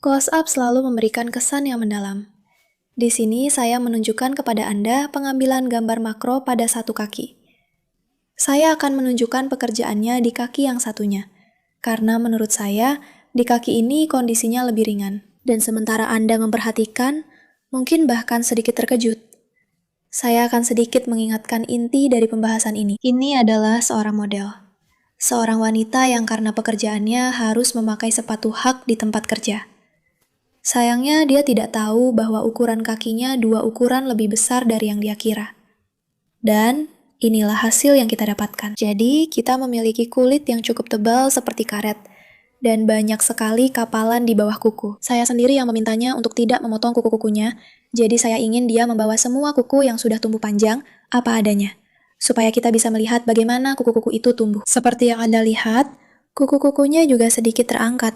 Close-up selalu memberikan kesan yang mendalam. Di sini saya menunjukkan kepada Anda pengambilan gambar makro pada satu kaki. Saya akan menunjukkan pekerjaannya di kaki yang satunya, karena menurut saya, di kaki ini kondisinya lebih ringan. Dan sementara Anda memperhatikan, mungkin bahkan sedikit terkejut. Saya akan sedikit mengingatkan inti dari pembahasan ini. Ini adalah seorang model. Seorang wanita yang karena pekerjaannya harus memakai sepatu hak di tempat kerja. Sayangnya dia tidak tahu bahwa ukuran kakinya 2 ukuran lebih besar dari yang dia kira. Dan inilah hasil yang kita dapatkan. Jadi, kita memiliki kulit yang cukup tebal seperti karet, dan banyak sekali kapalan di bawah kuku. Saya sendiri yang memintanya untuk tidak memotong kuku-kukunya, jadi saya ingin dia membawa semua kuku yang sudah tumbuh panjang, apa adanya, supaya kita bisa melihat bagaimana kuku-kuku itu tumbuh. Seperti yang Anda lihat, kuku-kukunya juga sedikit terangkat,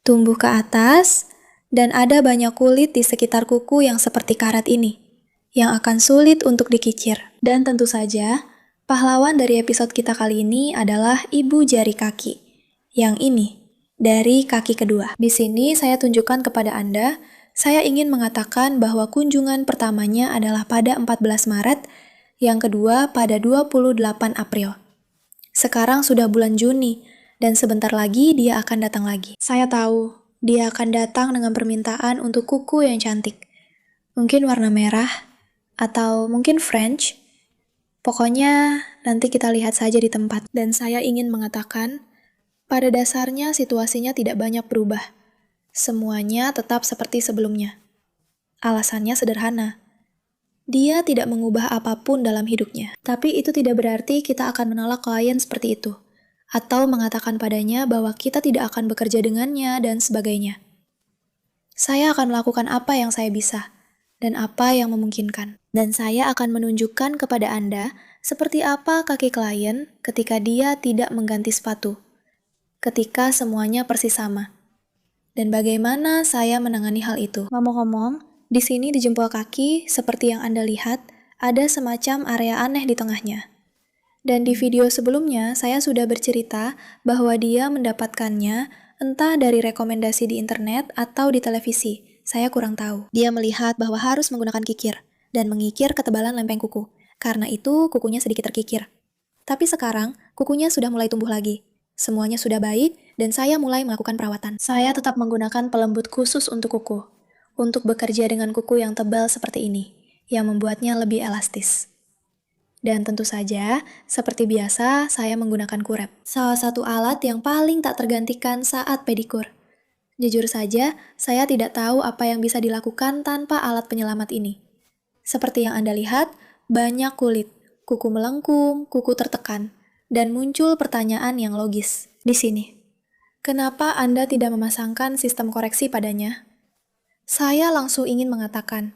tumbuh ke atas, dan ada banyak kulit di sekitar kuku yang seperti karet ini, yang akan sulit untuk dikicir. Dan tentu saja, pahlawan dari episode kita kali ini adalah ibu jari kaki. Yang ini, dari kaki kedua. Di sini saya tunjukkan kepada Anda, saya ingin mengatakan bahwa kunjungan pertamanya adalah pada 14 Maret, yang kedua pada 28 April. Sekarang sudah bulan Juni, dan sebentar lagi dia akan datang lagi. Saya tahu, dia akan datang dengan permintaan untuk kuku yang cantik. Mungkin warna merah, atau mungkin French. Pokoknya, nanti kita lihat saja di tempat. Dan saya ingin mengatakan, pada dasarnya situasinya tidak banyak berubah. Semuanya tetap seperti sebelumnya. Alasannya sederhana. Dia tidak mengubah apapun dalam hidupnya. Tapi itu tidak berarti kita akan menolak klien seperti itu. Atau mengatakan padanya bahwa kita tidak akan bekerja dengannya dan sebagainya. Saya akan melakukan apa yang saya bisa, dan apa yang memungkinkan. Dan saya akan menunjukkan kepada Anda seperti apa kaki klien ketika dia tidak mengganti sepatu. Ketika semuanya persis sama. Dan bagaimana saya menangani hal itu. Ngomong-ngomong, di sini di jempol kaki, seperti yang Anda lihat, ada semacam area aneh di tengahnya. Dan di video sebelumnya, saya sudah bercerita bahwa dia mendapatkannya entah dari rekomendasi di internet atau di televisi. Saya kurang tahu. Dia melihat bahwa harus menggunakan kikir, dan mengikir ketebalan lempeng kuku. Karena itu, kukunya sedikit terkikir. Tapi sekarang, kukunya sudah mulai tumbuh lagi. Semuanya sudah baik, dan saya mulai melakukan perawatan. Saya tetap menggunakan pelembut khusus untuk kuku, untuk bekerja dengan kuku yang tebal seperti ini, yang membuatnya lebih elastis. Dan tentu saja, seperti biasa, saya menggunakan kurep. Salah satu alat yang paling tak tergantikan saat pedikur. Jujur saja, saya tidak tahu apa yang bisa dilakukan tanpa alat penyelamat ini. Seperti yang Anda lihat, banyak kulit, kuku melengkung, kuku tertekan, dan muncul pertanyaan yang logis. Di sini, kenapa Anda tidak memasangkan sistem koreksi padanya? Saya langsung ingin mengatakan,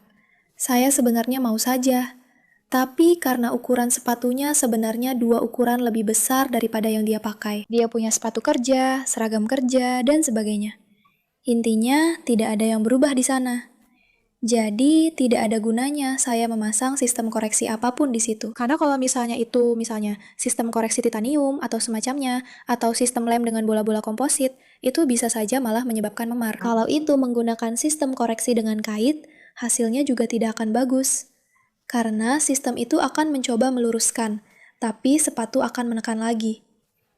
saya sebenarnya mau saja, tapi karena ukuran sepatunya sebenarnya 2 ukuran lebih besar daripada yang dia pakai. Dia punya sepatu kerja, seragam kerja, dan sebagainya. Intinya, tidak ada yang berubah di sana. Jadi, tidak ada gunanya saya memasang sistem koreksi apapun di situ. Karena kalau misalnya sistem koreksi titanium atau semacamnya, atau sistem lem dengan bola-bola komposit, itu bisa saja malah menyebabkan memar. Kalau itu menggunakan sistem koreksi dengan kait, hasilnya juga tidak akan bagus. Karena sistem itu akan mencoba meluruskan, tapi sepatu akan menekan lagi.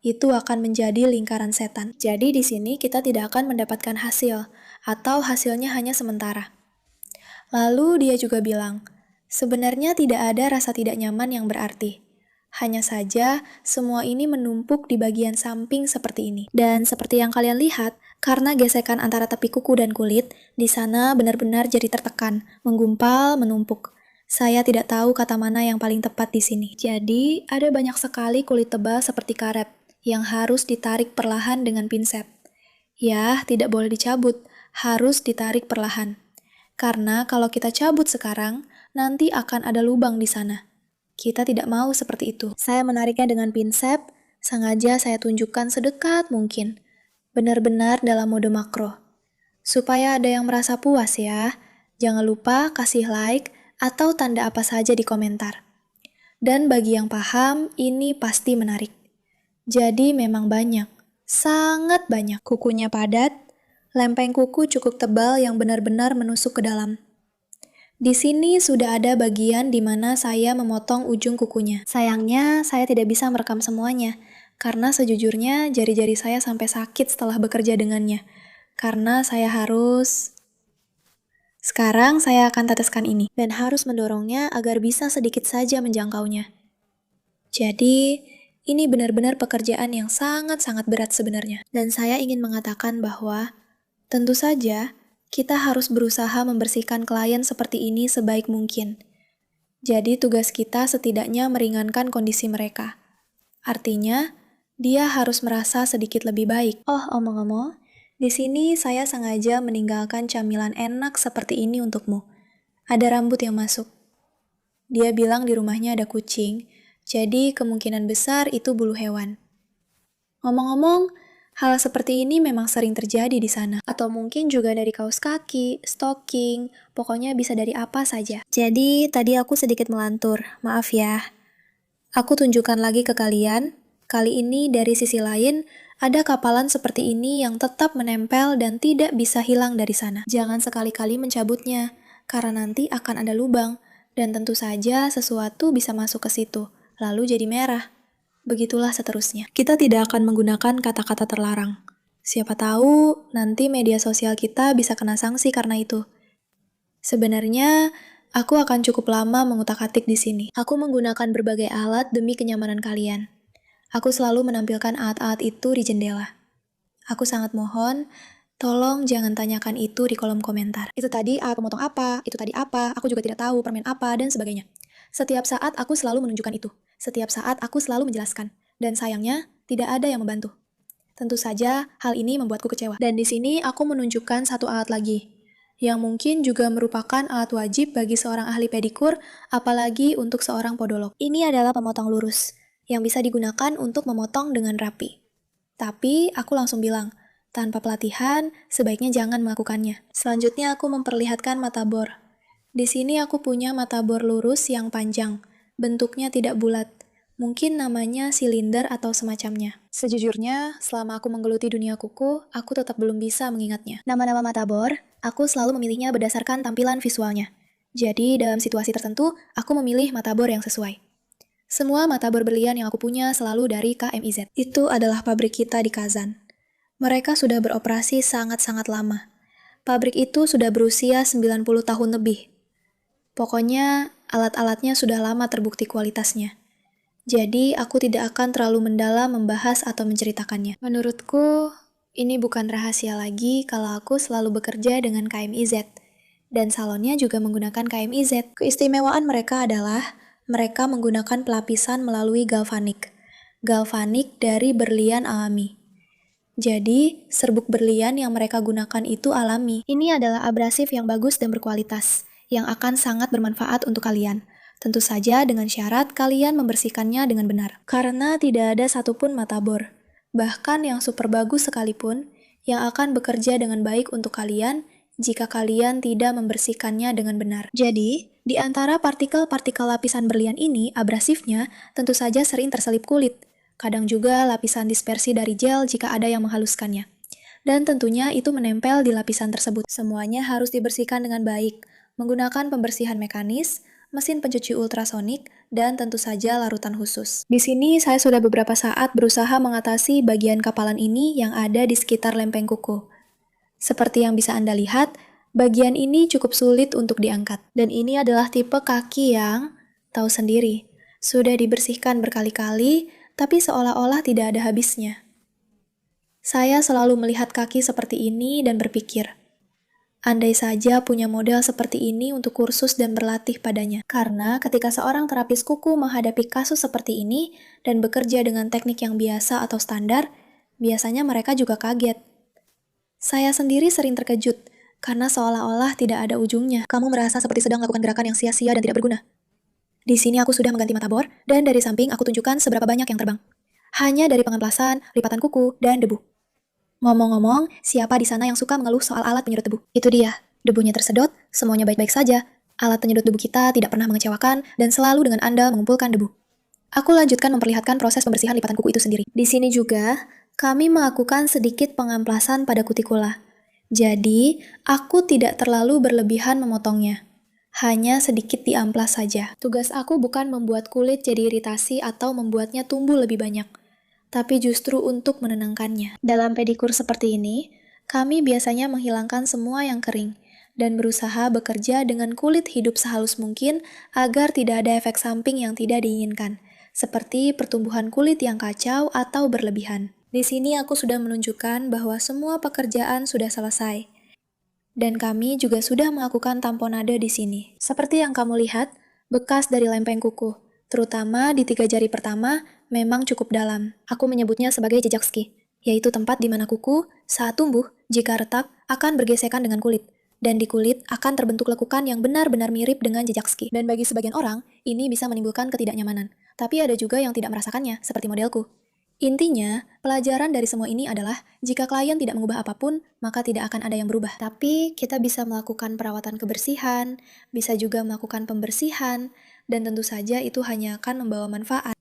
Itu akan menjadi lingkaran setan. Jadi di sini kita tidak akan mendapatkan hasil, atau hasilnya hanya sementara. Lalu dia juga bilang, sebenarnya tidak ada rasa tidak nyaman yang berarti. Hanya saja, semua ini menumpuk di bagian samping seperti ini. Dan seperti yang kalian lihat, karena gesekan antara tepi kuku dan kulit, di sana benar-benar jadi tertekan, menggumpal, menumpuk. Saya tidak tahu kata mana yang paling tepat di sini. Jadi, ada banyak sekali kulit tebal seperti karet, yang harus ditarik perlahan dengan pinset. Ya, tidak boleh dicabut, harus ditarik perlahan. Karena kalau kita cabut sekarang, nanti akan ada lubang di sana. Kita tidak mau seperti itu. Saya menariknya dengan pinset, sengaja saya tunjukkan sedekat mungkin. Benar-benar dalam mode makro. Supaya ada yang merasa puas ya. Jangan lupa kasih like atau tanda apa saja di komentar. Dan bagi yang paham, ini pasti menarik. Jadi memang banyak, sangat banyak. Kukunya padat, Lempeng kuku cukup tebal yang benar-benar menusuk ke dalam. Di sini sudah ada bagian di mana saya memotong ujung kukunya. Sayangnya, saya tidak bisa merekam semuanya, karena sejujurnya jari-jari saya sampai sakit setelah bekerja dengannya. Karena saya harus... Sekarang saya akan teteskan ini, dan harus mendorongnya agar bisa sedikit saja menjangkaunya. Jadi, ini benar-benar pekerjaan yang sangat-sangat berat sebenarnya. Dan saya ingin mengatakan bahwa, tentu saja, kita harus berusaha membersihkan klien seperti ini sebaik mungkin. Jadi tugas kita setidaknya meringankan kondisi mereka. Artinya, dia harus merasa sedikit lebih baik. Oh, omong-omong, di sini saya sengaja meninggalkan camilan enak seperti ini untukmu. Ada rambut yang masuk. Dia bilang di rumahnya ada kucing, jadi kemungkinan besar itu bulu hewan. Ngomong-ngomong, hal seperti ini memang sering terjadi di sana. Atau mungkin juga dari kaos kaki, stocking, pokoknya bisa dari apa saja. Jadi, tadi aku sedikit melantur. Maaf ya. Aku tunjukkan lagi ke kalian. Kali ini dari sisi lain, ada kapalan seperti ini yang tetap menempel dan tidak bisa hilang dari sana. Jangan sekali-kali mencabutnya, karena nanti akan ada lubang. Dan tentu saja sesuatu bisa masuk ke situ, lalu jadi merah. Begitulah seterusnya. Kita tidak akan menggunakan kata-kata terlarang. Siapa tahu nanti media sosial kita bisa kena sanksi karena itu. Sebenarnya, aku akan cukup lama mengutak-atik di sini. Aku menggunakan berbagai alat demi kenyamanan kalian. Aku selalu menampilkan alat-alat itu di jendela. Aku sangat mohon, tolong jangan tanyakan itu di kolom komentar. Itu tadi alat pemotong apa, itu tadi apa, aku juga tidak tahu permen apa, dan sebagainya. Setiap saat aku selalu menunjukkan itu. Setiap saat aku selalu menjelaskan. Dan sayangnya, tidak ada yang membantu. Tentu saja, hal ini membuatku kecewa. Dan di sini aku menunjukkan satu alat lagi, yang mungkin juga merupakan alat wajib bagi seorang ahli pedikur, apalagi untuk seorang podolog. Ini adalah pemotong lurus, yang bisa digunakan untuk memotong dengan rapi. Tapi, aku langsung bilang, tanpa pelatihan, sebaiknya jangan melakukannya. Selanjutnya aku memperlihatkan mata bor. Di sini aku punya mata bor lurus yang panjang, bentuknya tidak bulat. Mungkin namanya silinder atau semacamnya. Sejujurnya, selama aku menggeluti dunia kuku, aku tetap belum bisa mengingatnya. Nama-nama mata bor, aku selalu memilihnya berdasarkan tampilan visualnya. Jadi, dalam situasi tertentu, aku memilih mata bor yang sesuai. Semua mata bor berlian yang aku punya selalu dari KMIZ. Itu adalah pabrik kita di Kazan. Mereka sudah beroperasi sangat-sangat lama. Pabrik itu sudah berusia 90 tahun lebih. Pokoknya, alat-alatnya sudah lama terbukti kualitasnya. Jadi, aku tidak akan terlalu mendalam membahas atau menceritakannya. Menurutku, ini bukan rahasia lagi kalau aku selalu bekerja dengan KMIZ. Dan salonnya juga menggunakan KMIZ. Keistimewaan mereka adalah, mereka menggunakan pelapisan melalui galvanik. Galvanik dari berlian alami. Jadi, serbuk berlian yang mereka gunakan itu alami. Ini adalah abrasif yang bagus dan berkualitas, yang akan sangat bermanfaat untuk kalian. Tentu saja dengan syarat kalian membersihkannya dengan benar. Karena tidak ada satupun mata bor, bahkan yang super bagus sekalipun, yang akan bekerja dengan baik untuk kalian jika kalian tidak membersihkannya dengan benar. Jadi, di antara partikel-partikel lapisan berlian ini, abrasifnya tentu saja sering terselip kulit. Kadang juga lapisan dispersi dari gel jika ada yang menghaluskannya. Dan tentunya itu menempel di lapisan tersebut. Semuanya harus dibersihkan dengan baik, menggunakan pembersihan mekanis, mesin pencuci ultrasonik, dan tentu saja larutan khusus. Di sini saya sudah beberapa saat berusaha mengatasi bagian kapalan ini yang ada di sekitar lempeng kuku. Seperti yang bisa Anda lihat, bagian ini cukup sulit untuk diangkat. Dan ini adalah tipe kaki yang, tahu sendiri, sudah dibersihkan berkali-kali, tapi seolah-olah tidak ada habisnya. Saya selalu melihat kaki seperti ini dan berpikir, andai saja punya model seperti ini untuk kursus dan berlatih padanya. Karena ketika seorang terapis kuku menghadapi kasus seperti ini dan bekerja dengan teknik yang biasa atau standar, biasanya mereka juga kaget. Saya sendiri sering terkejut, karena seolah-olah tidak ada ujungnya. Kamu merasa seperti sedang melakukan gerakan yang sia-sia dan tidak berguna. Di sini aku sudah mengganti mata bor, dan dari samping aku tunjukkan seberapa banyak yang terbang. Hanya dari pengemplasan, lipatan kuku, dan debu. Ngomong-ngomong, siapa di sana yang suka mengeluh soal alat penyedot debu? Itu dia, debunya tersedot, semuanya baik-baik saja. Alat penyedot debu kita tidak pernah mengecewakan, dan selalu dengan andal mengumpulkan debu. Aku lanjutkan memperlihatkan proses pembersihan lipatan kuku itu sendiri. Di sini juga, kami melakukan sedikit pengamplasan pada kutikula. Jadi, aku tidak terlalu berlebihan memotongnya. Hanya sedikit diamplas saja. Tugas aku bukan membuat kulit jadi iritasi atau membuatnya tumbuh lebih banyak, tapi justru untuk menenangkannya. Dalam pedikur seperti ini, kami biasanya menghilangkan semua yang kering dan berusaha bekerja dengan kulit hidup sehalus mungkin agar tidak ada efek samping yang tidak diinginkan, seperti pertumbuhan kulit yang kacau atau berlebihan. Di sini aku sudah menunjukkan bahwa semua pekerjaan sudah selesai. Dan kami juga sudah melakukan tamponade di sini. Seperti yang kamu lihat, bekas dari lempeng kuku, terutama di 3 jari pertama, memang cukup dalam. Aku menyebutnya sebagai jejak ski, yaitu tempat di mana kuku, saat tumbuh, jika retak, akan bergesekan dengan kulit. Dan di kulit akan terbentuk lekukan yang benar-benar mirip dengan jejak ski. Dan bagi sebagian orang, ini bisa menimbulkan ketidaknyamanan. Tapi ada juga yang tidak merasakannya, seperti modelku. Intinya, pelajaran dari semua ini adalah jika klien tidak mengubah apapun, maka tidak akan ada yang berubah. Tapi kita bisa melakukan perawatan kebersihan, bisa juga melakukan pembersihan, dan tentu saja itu hanya akan membawa manfaat.